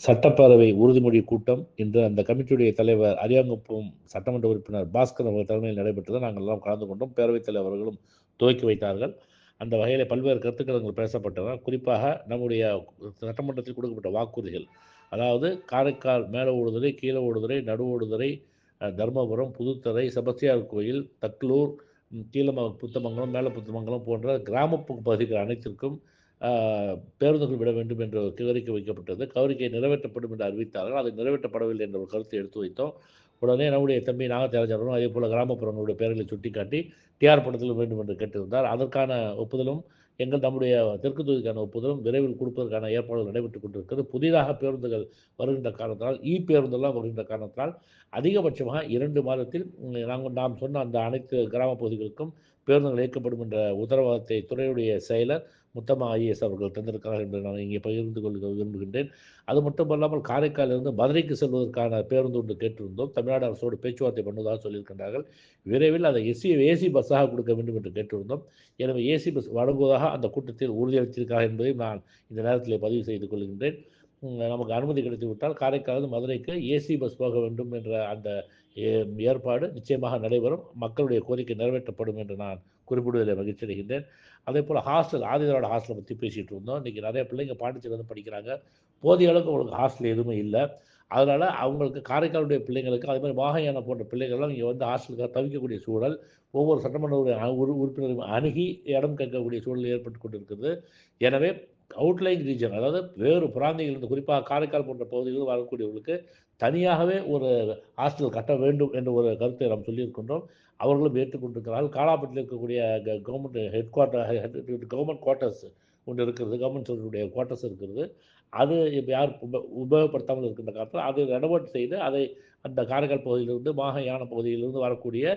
சட்டப்பேரவை உறுதிமொழி கூட்டம் இன்று அந்த கமிட்டியுடைய தலைவர் அரியாங்குப்பம் சட்டமன்ற உறுப்பினர் பாஸ்கர் அவர்கள் தலைமையில் நடைபெற்றது. நாங்கள் எல்லாம் கலந்து கொண்டோம். பேரவைத் தலைவர் அவர்களும் துவக்கி வைத்தார்கள். அந்த வகையில் பல்வேறு கருத்துக்கள் பேசப்பட்டன. குறிப்பாக நம்முடைய சட்டமன்றத்தில் கொடுக்கப்பட்ட வாக்குறுதிகள், அதாவது காரைக்கால் மேல ஓடுதுறை, கீழே ஓடுதுறை, நடு ஓடுதுறை, தர்மபுரம், புதுத்துறை, செபஸ்தியார் கோயில், தக்லூர், புத்தமங்கலம், மேல புத்தமங்கலம் போன்ற கிராமப்பு பகுதிகள் அனைத்திற்கும் பேருந்துகள் விட வேண்டும் என்ற கோரிக்கை வைக்கப்பட்டது. கோரிக்கை நிறைவேற்றப்படும் என்று அறிவித்தார்கள். அது நிறைவேற்றப்படவில்லை என்ற ஒரு கருத்தை எடுத்து வைத்தோம். உடனே நம்முடைய தம்பி நாகத்தேஜரும் அதே போல் கிராமப்புறங்களுடைய பெயர்களை சுட்டிக்காட்டி டிஆர் படத்தில் வேண்டும் என்று கேட்டிருந்தார். அதற்கான ஒப்புதலும் நம்முடைய தெற்கு தொகுதிக்கான ஒப்புதலும் விரைவில் கொடுப்பதற்கான ஏற்பாடுகள் நடைபெற்றுக் கொண்டிருக்கிறது. புதிதாக பேருந்துகள் வருகின்ற காரணத்தினால், பேருந்தெல்லாம் வருகின்ற காரணத்தினால் அதிகபட்சமாக 2 மாதத்தில் நாம் சொன்ன அந்த அனைத்து கிராம பகுதிகளுக்கும் பேருந்துகள் இயக்கப்படும் என்ற உத்தரவாதத்தை துறையுடைய செயலர் முத்தம்மா ஐஏஎஸ் அவர்கள் தந்திருக்கிறார் என்று நான் இங்கே பகிர்ந்து கொள்ள விரும்புகின்றேன். அது மட்டுமல்லாமல் காரைக்காலிலிருந்து மதுரைக்கு செல்வதற்கான பேருந்து ஒன்று கேட்டிருந்தோம். தமிழ்நாடு அரசோடு பேச்சுவார்த்தை பண்ணுவதாக சொல்லியிருக்கின்றார்கள். விரைவில் அதை ஏசி பஸ்ஸாக கொடுக்க வேண்டும் என்று கேட்டிருந்தோம். எனவே ஏசி பஸ் வழங்குவதாக அந்த கூட்டத்தில் உறுதியளித்திருக்கிறார் என்பதை நான் இந்த நேரத்தில் பதிவு செய்து கொள்கின்றேன். நமக்கு அனுமதி கிடைத்துவிட்டால் காரைக்காலிலிருந்து மதுரைக்கு ஏசி பஸ் போக வேண்டும் என்ற அந்த ஏற்பாடு நிச்சயமாக நடைபெறும். மக்களுடைய கோரிக்கை நிறைவேற்றப்படும் என்று நான் குறிப்பிடுவதில் மகிழ்ச்சி அடைகின்றேன். அதே போல் ஹாஸ்டல், ஆதிதிராவிட ஹாஸ்டலை பற்றி பேசிகிட்டு இருந்தோம். இன்றைக்கி நிறைய பிள்ளைங்க பாண்டிச்சேரியில் வந்து படிக்கிறாங்க. போதிய அளவுக்கு அவங்களுக்கு ஹாஸ்டல் எதுவுமே இல்லை. அதனால் அவங்களுக்கு காரைக்காலுடைய பிள்ளைங்களுக்கு அதே மாதிரி மாகையான போன்ற பிள்ளைகள்லாம் இங்கே வந்து ஹாஸ்டலுக்காக தவிக்கக்கூடிய சூழல், ஒவ்வொரு சட்டமன்ற உறுப்பினரும் அணுகி இடம் கேட்கக்கூடிய சூழல் ஏற்பட்டு கொண்டிருக்கிறது. எனவே அவுட்லைன் ரீஜன், அதாவது வேறு பிராந்தியங்களிலிருந்து குறிப்பாக காரைக்கால் போன்ற பகுதிகளில் வரக்கூடியவர்களுக்கு தனியாகவே ஒரு ஹாஸ்டல் கட்ட வேண்டும் என்ற ஒரு கருத்தை நாம் சொல்லியிருக்கின்றோம். அவர்களும் ஏற்றுக்கொண்டிருக்கிறார்கள். காலாப்பட்டில் இருக்கக்கூடிய கவர்மெண்ட் குவார்ட்டர்ஸ் ஒன்று இருக்கிறது. கவர்மெண்ட் சோர்ஸுடைய குவார்ட்டர்ஸ் இருக்கிறது. அது இப்போ யாரும் உபயோகப்படுத்தாமல் இருக்கின்ற காலத்தில் அதை ரெனோவேட் செய்து அதை அந்த காரைக்கால் பகுதியிலிருந்து மாகையான பகுதியிலிருந்து வரக்கூடிய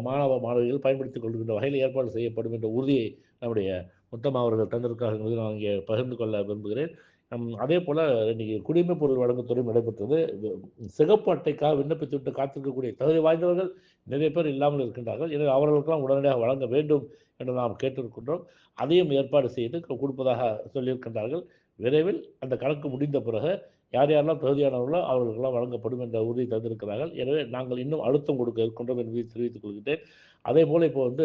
மாணவ மாணவிகள் பயன்படுத்திக் கொள்கின்ற வகையில் ஏற்பாடு செய்யப்படும் என்ற உறுதியை நம்முடைய முத்தம்மா அவர்கள் தந்திருக்கார்கள் என்பதை நான் இங்கே பகிர்ந்து கொள்ள விரும்புகிறேன். அதே போல் இன்றைக்கி குடிமை பொருள் வழங்கும் துறை நடைபெற்றது. சிகப்பு அட்டைக்காக விண்ணப்பித்துவிட்டு காத்திருக்கக்கூடிய தகுதி வாய்ந்தவர்கள் நிறைய பேர் இல்லாமல் இருக்கின்றார்கள். எனவே அவர்களுக்கெல்லாம் உடனடியாக வழங்க வேண்டும் என்று நாம் கேட்டிருக்கின்றோம். அதையும் ஏற்பாடு செய்து கொடுப்பதாக சொல்லியிருக்கின்றார்கள். விரைவில் அந்த கணக்கு முடிந்த பிறகு யார் யாரெல்லாம் தகுதியானவர்களோ அவர்களுக்கெல்லாம் வழங்கப்படும் என்ற உறுதி தந்திருக்கிறார்கள். எனவே நாங்கள் இன்னும் அழுத்தம் கொடுக்க இருக்கின்றோம் என்பதை தெரிவித்துக் கொள்கிறேன். அதே போல் இப்போ வந்து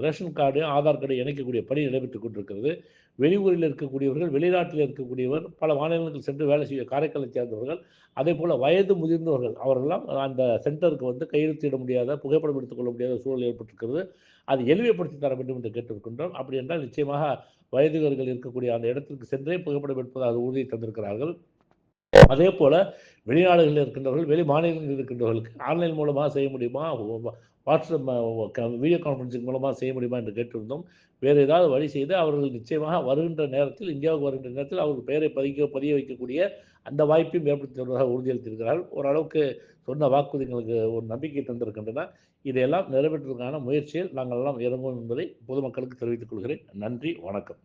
ரேஷன் கார்டையும் ஆதார் கார்டையும் இணைக்கக்கூடிய பணி நடைபெற்றுக் கொண்டிருக்கிறது. வெளியூரில் இருக்கக்கூடியவர்கள், வெளிநாட்டில் இருக்கக்கூடியவர், பல மாநிலங்களுக்கு சென்று வேலை செய்ய காரைக்காலை சேர்ந்தவர்கள், அதே போல் வயது முதிர்ந்தவர்கள் அவர்களெல்லாம் அந்த சென்டருக்கு வந்து கையெழுத்திட முடியாத, புகைப்படம் எடுத்துக்கொள்ள முடியாத சூழல் ஏற்பட்டிருக்கிறது. அது எளிமைப்படுத்தி தர வேண்டும் என்று கேட்டிருக்கின்றோம். அப்படி என்றால் நிச்சயமாக வயதுவர்கள் இருக்கக்கூடிய அந்த இடத்திற்கு சென்றே புகைப்படம் எடுப்பதாக உறுதியை தந்திருக்கிறார்கள். அதே போல் வெளிநாடுகளில் இருக்கின்றவர்கள், வெளி மாநிலங்களில் இருக்கின்றவர்களுக்கு ஆன்லைன் மூலமாக செய்ய முடியுமா, வாட்ஸ்அப் வீடியோ கான்ஃபரன்சிங் மூலமாக செய்ய முடியுமா என்று கேட்டிருந்தோம். வேறு ஏதாவது வழி செய்து அவர்கள் நிச்சயமாக வருகின்ற நேரத்தில், இந்தியாவுக்கு வருகின்ற நேரத்தில் அவர்கள் பெயரை பதிய வைக்கக்கூடிய அந்த வாய்ப்பையும் ஏற்படுத்தி வருவதாக உறுதியளித்திருக்கிறார்கள். ஓரளவுக்கு சொன்ன வாக்குறுதிகளுக்கு ஒரு நம்பிக்கை தந்திருக்கின்றன. இதையெல்லாம் நிறைவேற்றுவதற்கான முயற்சியில் நாங்கள் எல்லாம் இறங்குவோம் என்பதை பொதுமக்களுக்கு தெரிவித்துக் கொள்கிறேன். நன்றி, வணக்கம்.